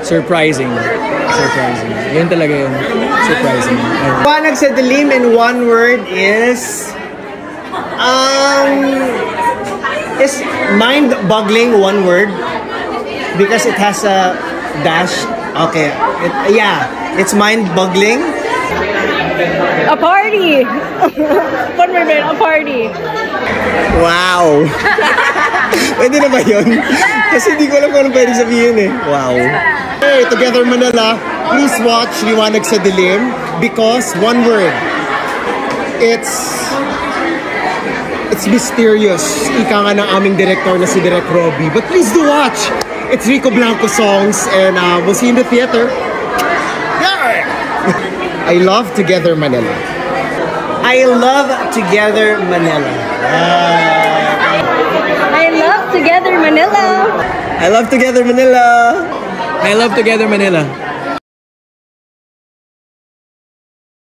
Surprising. Surprising. Yun talaga yun. Surprising. Liwanag sa dilim in one word is mind-boggling, one word, because it has a dash. Okay, it's mind-boggling. A party! One more minute, a party. Wow! Pwede na ba yun? Kasi hindi ko alam kung anong pwede sabihin eh. Wow. Hey, Together Manila, please watch Liwanag sa Dilim because one word, it's mysterious. Ika nga ng aming director na si Direk Robbie. But please do watch. It's Rico Blanco songs and we'll see you in the theater. Yeah! I love Together Manila. I love Together Manila. I love Together Manila. I love Together Manila. I love Together Manila.